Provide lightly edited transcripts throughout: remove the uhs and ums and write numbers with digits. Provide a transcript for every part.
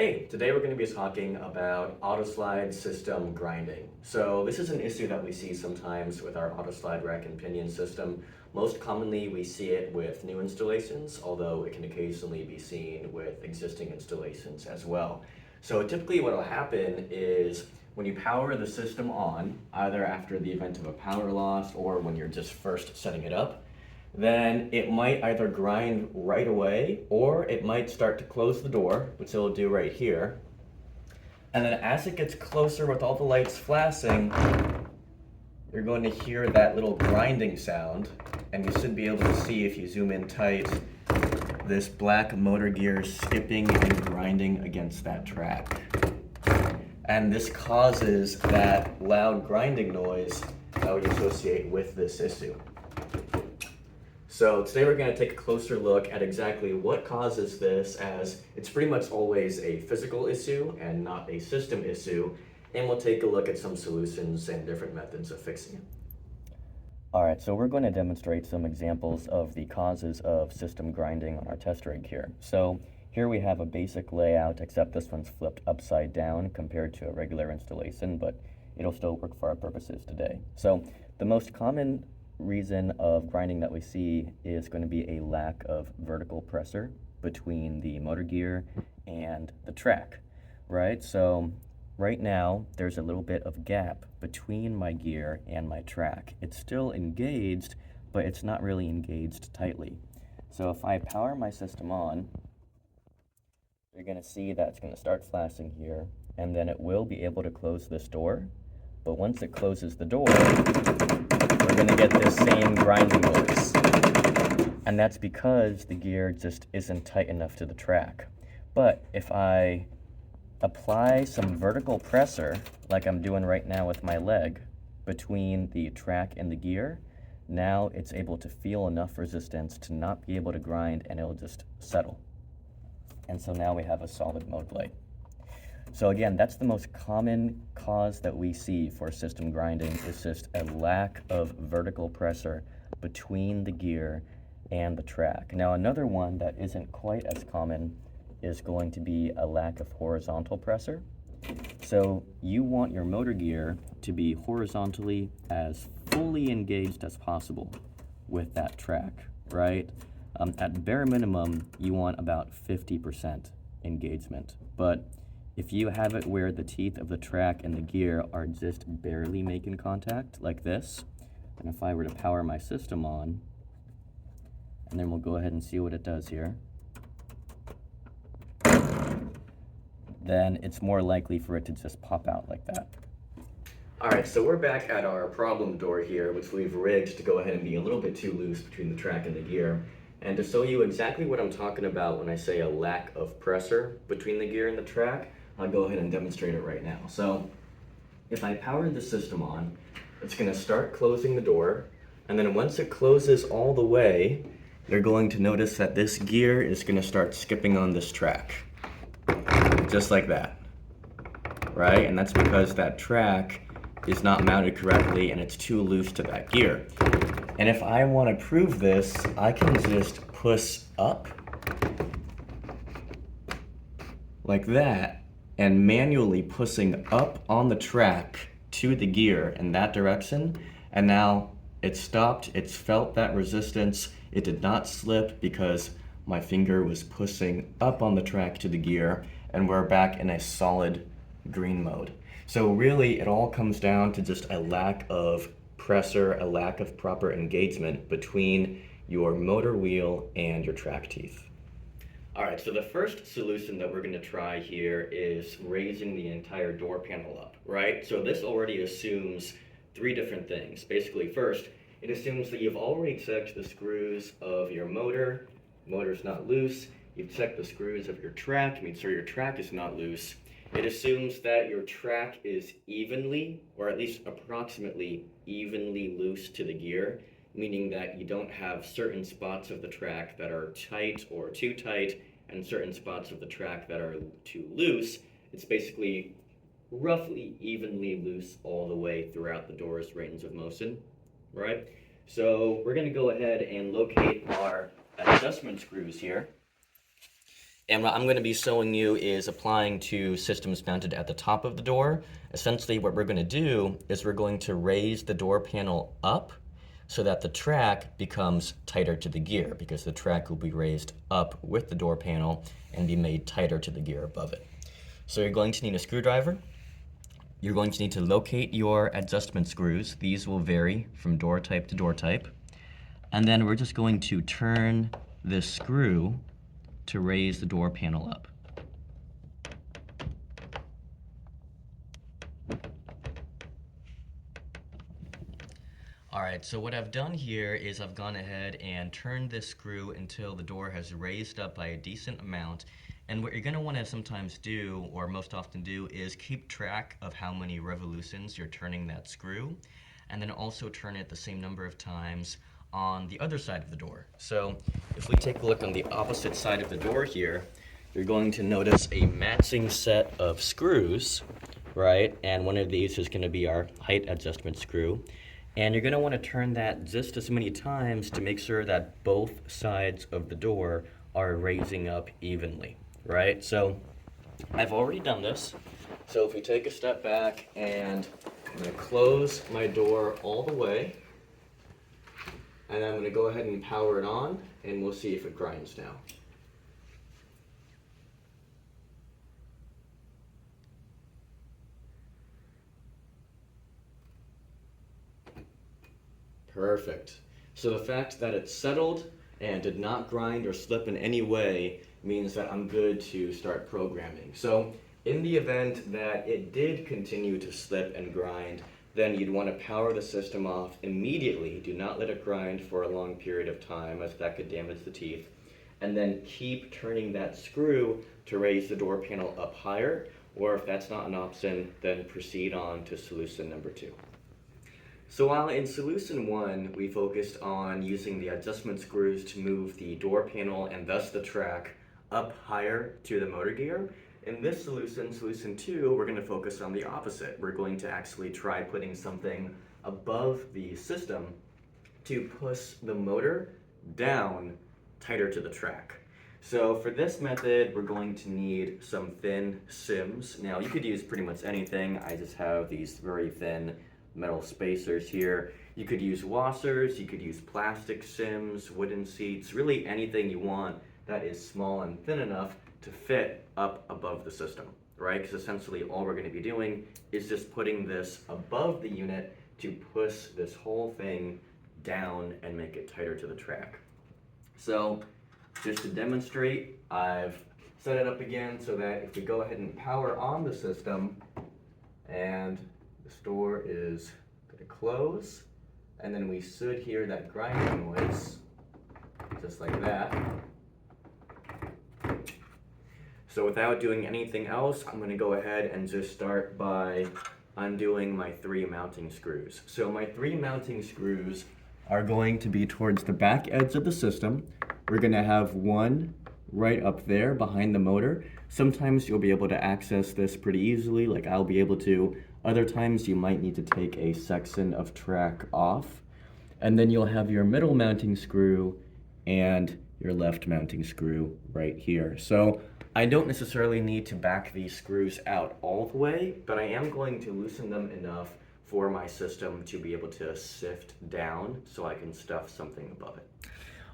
Hey, today we're going to be talking about AutoSlide system grinding. So this is an issue that we see sometimes with our AutoSlide rack and pinion system. Most commonly we see it with new installations, although it can occasionally be seen with existing installations as well. So typically what will happen is when you power the system on, either after the event of a power loss or when you're just first setting it up, then it might either grind right away or it might start to close the door, which it'll do right here. And then as it gets closer with all the lights flashing, you're going to hear that little grinding sound, and you should be able to see, if you zoom in tight, this black motor gear skipping and grinding against that track. And this causes that loud grinding noise that we associate with this issue. So today we're going to take a closer look at exactly what causes this, as it's pretty much always a physical issue and not a system issue, and we'll take a look at some solutions and different methods of fixing it. All right, so we're going to demonstrate some examples of the causes of system grinding on our test rig here. So here we have a basic layout, except this one's flipped upside down compared to a regular installation, but it'll still work for our purposes today. So the most common reason of grinding that we see is going to be a lack of vertical pressure between the motor gear and the track, right? So right now there's a little bit of gap between my gear and my track. It's still engaged, but it's not really engaged tightly. So if I power my system on, you're going to see that it's going to start flashing here, and then it will be able to close this door. But once it closes the door, we're going to get this same grinding noise. And that's because the gear just isn't tight enough to the track. But if I apply some vertical pressure, like I'm doing right now with my leg, between the track and the gear, now it's able to feel enough resistance to not be able to grind, and it'll just settle. And so now we have a solid mode light. So again, that's the most common cause that we see for system grinding, is just a lack of vertical pressure between the gear and the track. Now another one that isn't quite as common is going to be a lack of horizontal pressure. So you want your motor gear to be horizontally as fully engaged as possible with that track, right? At bare minimum, you want about 50% engagement, but if you have it where the teeth of the track and the gear are just barely making contact, like this, and if I were to power my system on, and then we'll go ahead and see what it does here, then it's more likely for it to just pop out like that. Alright, so we're back at our problem door here, which we've rigged to go ahead and be a little bit too loose between the track and the gear. And to show you exactly what I'm talking about when I say a lack of pressure between the gear and the track, I'll go ahead and demonstrate it right now. So if I power the system on, it's going to start closing the door, and then once it closes all the way, you're going to notice that this gear is going to start skipping on this track, just like that, right? And that's because that track is not mounted correctly and it's too loose to that gear. And if I want to prove this, I can just push up like that, and manually pushing up on the track to the gear in that direction, and now it stopped, it's felt that resistance, it did not slip because my finger was pushing up on the track to the gear, and we're back in a solid green mode. So really it all comes down to just a lack of pressure, a lack of proper engagement between your motor wheel and your track teeth. Alright, so the first solution that we're going to try here is raising the entire door panel up, right? So this already assumes three different things. Basically, first, it assumes that you've already checked the screws of your motor. Motor's not loose. You've checked the screws of your track to make sure your track is not loose. It assumes that your track is evenly, or at least approximately evenly loose to the gear, meaning that you don't have certain spots of the track that are tight or too tight, and certain spots of the track that are too loose. It's basically roughly evenly loose all the way throughout the door's range of motion, right? So we're going to go ahead and locate our adjustment screws here. And what I'm going to be showing you is applying to systems mounted at the top of the door. Essentially what we're going to do is we're going to raise the door panel up so that the track becomes tighter to the gear, because the track will be raised up with the door panel and be made tighter to the gear above it. So you're going to need a screwdriver. You're going to need to locate your adjustment screws. These will vary from door type to door type. And then we're just going to turn this screw to raise the door panel up. All right, so what I've done here is I've gone ahead and turned this screw until the door has raised up by a decent amount. And what you're going to want to sometimes do, or most often do, is keep track of how many revolutions you're turning that screw, and then also turn it the same number of times on the other side of the door. So if we take a look on the opposite side of the door here, you're going to notice a matching set of screws, right? And one of these is going to be our height adjustment screw. And you're going to want to turn that just as many times to make sure that both sides of the door are raising up evenly, right? So I've already done this. So if we take a step back, and I'm going to close my door all the way, and I'm going to go ahead and power it on, and we'll see if it grinds now. Perfect. So the fact that it settled and did not grind or slip in any way means that I'm good to start programming. So in the event that it did continue to slip and grind, then you'd want to power the system off immediately. Do not let it grind for a long period of time, as that could damage the teeth. And then keep turning that screw to raise the door panel up higher, or if that's not an option, then proceed on to solution number 2. So while in solution 1, we focused on using the adjustment screws to move the door panel and thus the track up higher to the motor gear, in this solution, solution 2, we're going to focus on the opposite. We're going to actually try putting something above the system to push the motor down tighter to the track. So for this method, we're going to need some thin shims. Now you could use pretty much anything. I just have these very thin metal spacers here. You could use washers, you could use plastic shims, wooden seats, really anything you want that is small and thin enough to fit up above the system, right? Because essentially all we're going to be doing is just putting this above the unit to push this whole thing down and make it tighter to the track. So just to demonstrate, I've set it up again so that if we go ahead and power on the system, and this door is going to close, and then we should hear that grinding noise, just like that. So without doing anything else, I'm going to go ahead and just start by undoing my 3 mounting screws. So my 3 mounting screws are going to be towards the back edge of the system. We're going to have one right up there behind the motor. Sometimes you'll be able to access this pretty easily, like I'll be able to. Other times you might need to take a section of track off. And then you'll have your middle mounting screw and your left mounting screw right here. So I don't necessarily need to back these screws out all the way, but I am going to loosen them enough for my system to be able to sift down so I can stuff something above it.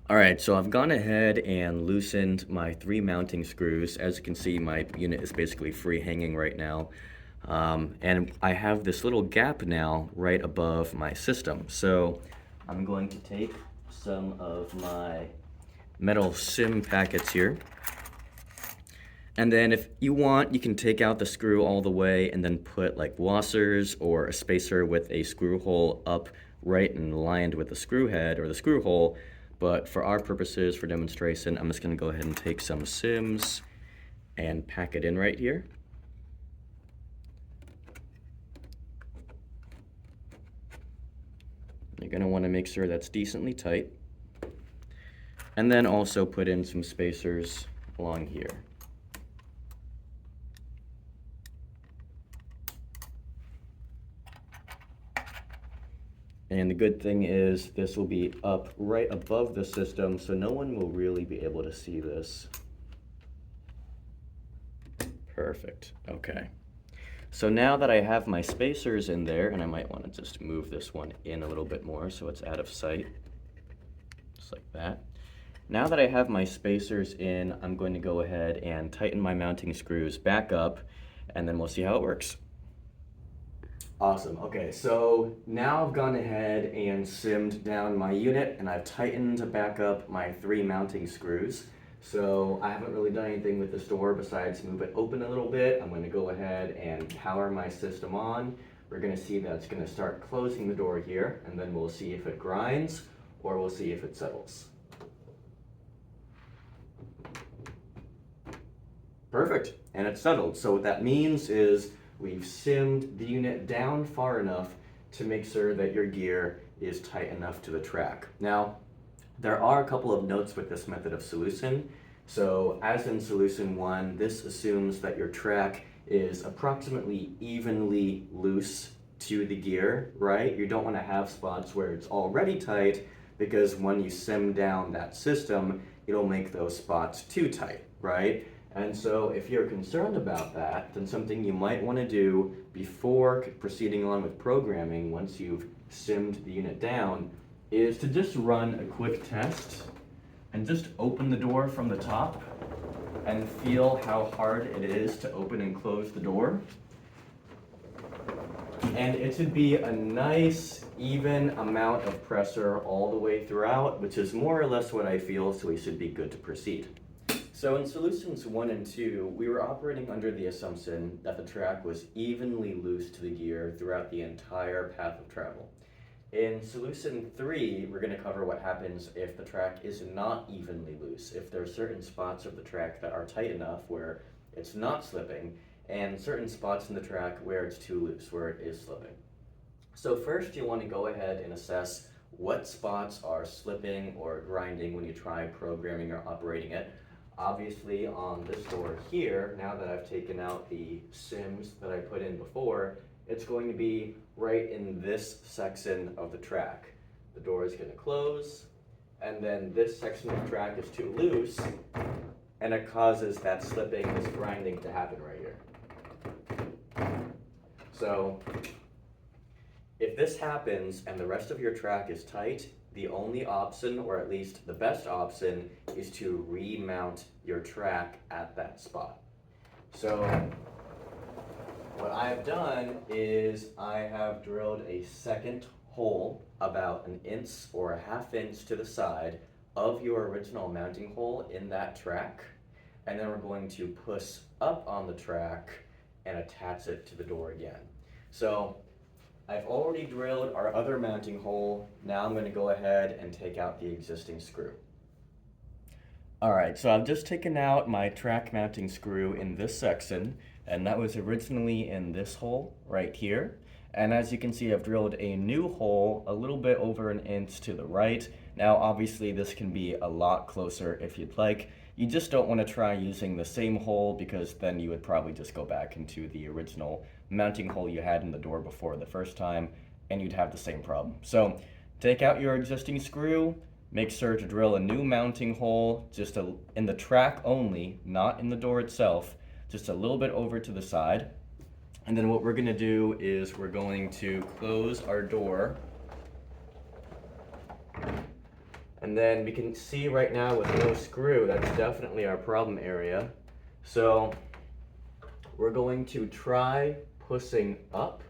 All right, so I've gone ahead and loosened my 3 mounting screws. As you can see, my unit is basically free hanging right now. And I have this little gap now right above my system. So I'm going to take some of my metal shim packets here. And then if you want, you can take out the screw all the way and then put like washers or a spacer with a screw hole up right and lined with the screw head or the screw hole. But for our purposes, for demonstration, I'm just going to go ahead and take some shims and pack it in right here. You're going to want to make sure that's decently tight. And then also put in some spacers along here. And the good thing is this will be up right above the system, so no one will really be able to see this. Perfect. Okay. So now that I have my spacers in there, and I might want to just move this one in a little bit more so it's out of sight, just like that. Now that I have my spacers in, I'm going to go ahead and tighten my mounting screws back up, and then we'll see how it works. Awesome. Okay, so now I've gone ahead and simmed down my unit, and I've tightened back up my 3 mounting screws. So I haven't really done anything with this door besides move it open a little bit. I'm going to go ahead and power my system on. We're going to see that it's going to start closing the door here, and then we'll see if it grinds or we'll see if it settles. Perfect, and it's settled. So what that means is we've simmed the unit down far enough to make sure that your gear is tight enough to the track. Now, there are a couple of notes with this method of solution. So as in solution 1, this assumes that your track is approximately evenly loose to the gear, right? You don't want to have spots where it's already tight, because when you sim down that system, it'll make those spots too tight, right? And so if you're concerned about that, then something you might want to do before proceeding on with programming, once you've simmed the unit down, is to just run a quick test and just open the door from the top and feel how hard it is to open and close the door. And it should be a nice, even amount of pressure all the way throughout, which is more or less what I feel, so we should be good to proceed. So in solutions 1 and 2, we were operating under the assumption that the track was evenly loose to the gear throughout the entire path of travel. In solution 3, we're going to cover what happens if the track is not evenly loose, if there are certain spots of the track that are tight enough where it's not slipping, and certain spots in the track where it's too loose, where it is slipping. So first you want to go ahead and assess what spots are slipping or grinding when you try programming or operating it. Obviously on this door here, now that I've taken out the sims that I put in before, it's going to be right in this section of the track. The door is going to close, and then this section of the track is too loose, and it causes that slipping, this grinding to happen right here. So if this happens and the rest of your track is tight, the only option, or at least the best option, is to remount your track at that spot. So what I've done is I have drilled a second hole about 1 inch or 1/2 inch to the side of your original mounting hole in that track, and then we're going to push up on the track and attach it to the door again. So I've already drilled our other mounting hole. Now I'm going to go ahead and take out the existing screw. Alright, so I've just taken out my track mounting screw in this section, and that was originally in this hole right here. And as you can see, I've drilled a new hole a little bit over 1 inch to the right. Now obviously this can be a lot closer if you'd like. You just don't want to try using the same hole, because then you would probably just go back into the original mounting hole you had in the door before the first time, and you'd have the same problem. So take out your existing screw, make sure to drill a new mounting hole just in the track only, not in the door itself, just a little bit over to the side. And then what we're going to do is we're going to close our door. And then we can see right now with no screw, that's definitely our problem area. So we're going to try pushing up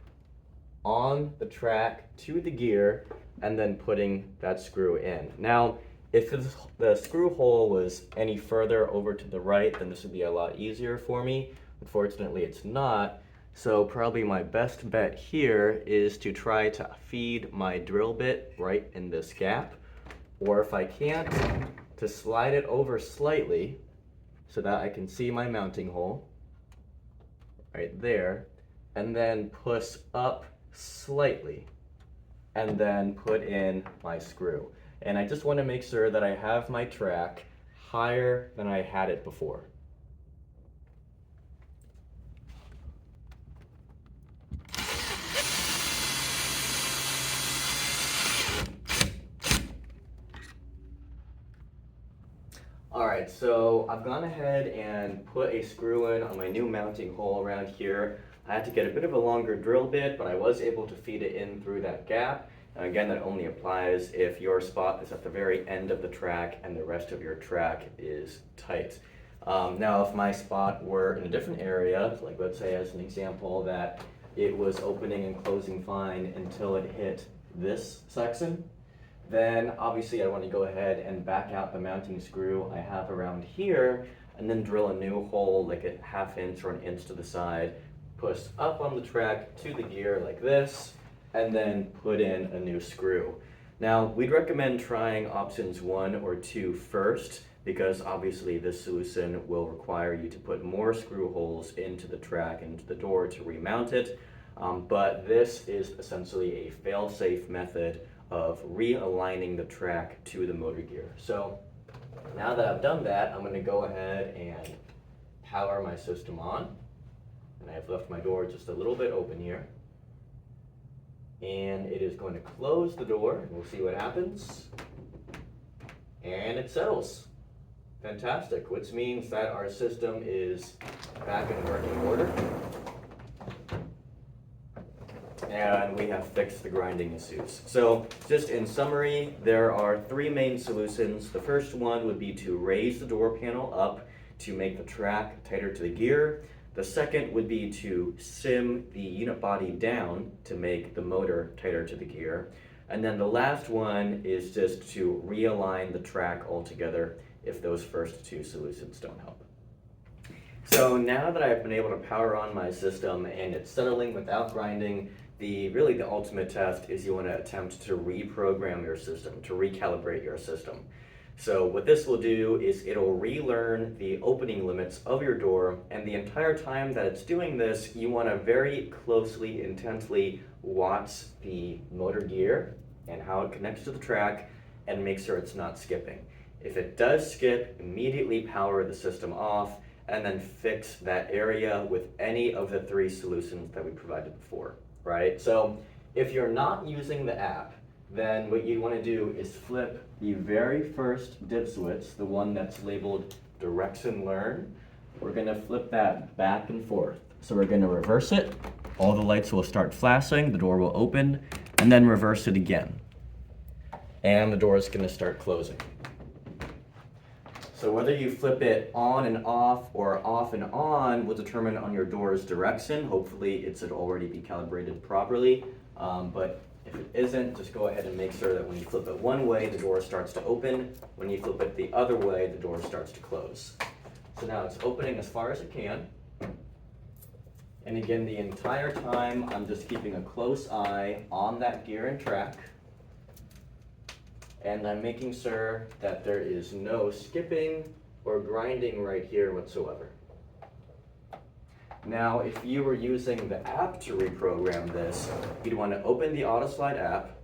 on the track to the gear and then putting that screw in. Now, if the screw hole was any further over to the right, then this would be a lot easier for me. Unfortunately, it's not. So probably my best bet here is to try to feed my drill bit right in this gap. Or if I can't, to slide it over slightly so that I can see my mounting hole right there, and then push up slightly and then put in my screw. And I just want to make sure that I have my track higher than I had it before. Alright, so I've gone ahead and put a screw in on my new mounting hole around here. I had to get a bit of a longer drill bit, but I was able to feed it in through that gap. And again, that only applies if your spot is at the very end of the track and the rest of your track is tight. Now, if my spot were in a different area, like let's say as an example that it was opening and closing fine until it hit this section, then obviously I want to go ahead and back out the mounting screw I have around here and then drill a new hole like a 1/2 inch or 1 inch to the side, push up on the track to the gear like this, and then put in a new screw. Now, we'd recommend trying options 1 or 2 first, because obviously this solution will require you to put more screw holes into the track and into the door to remount it. But this is essentially a fail-safe method of realigning the track to the motor gear. So now that I've done that, I'm going to go ahead and power my system on. And I've left my door just a little bit open here. And it is going to close the door, and we'll see what happens. And it settles. Fantastic, which means that our system is back in working order. And we have fixed the grinding issues. So just in summary, there are 3 main solutions. The first one would be to raise the door panel up to make the track tighter to the gear. The second would be to sim the unit body down to make the motor tighter to the gear. And then the last one is just to realign the track altogether if those first 2 solutions don't help. So now that I've been able to power on my system and it's settling without grinding, really the ultimate test is you want to attempt to reprogram your system, to recalibrate your system. So what this will do is it'll relearn the opening limits of your door, and the entire time that it's doing this, you want to very closely, intently watch the motor gear and how it connects to the track and make sure it's not skipping. If it does skip, immediately power the system off and then fix that area with any of the 3 solutions that we provided before, right? So if you're not using the app, then what you want to do is flip the very first dip switch, the one that's labeled direction learn. We're going to flip that back and forth. So we're going to reverse it. All the lights will start flashing, the door will open, and then reverse it again. And the door is going to start closing. So whether you flip it on and off or off and on will determine on your door's direction. Hopefully it should already be calibrated properly, but if it isn't, just go ahead and make sure that when you flip it one way, the door starts to open. When you flip it the other way, the door starts to close. So now it's opening as far as it can. And again, the entire time, I'm just keeping a close eye on that gear and track. And I'm making sure that there is no skipping or grinding right here whatsoever. Now, if you were using the app to reprogram this, you'd want to open the AutoSlide app,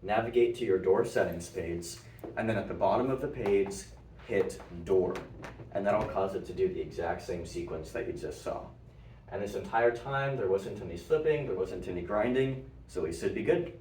navigate to your door settings page, and then at the bottom of the page, hit door. And that'll cause it to do the exact same sequence that you just saw. And this entire time, there wasn't any slipping, there wasn't any grinding, so we should be good.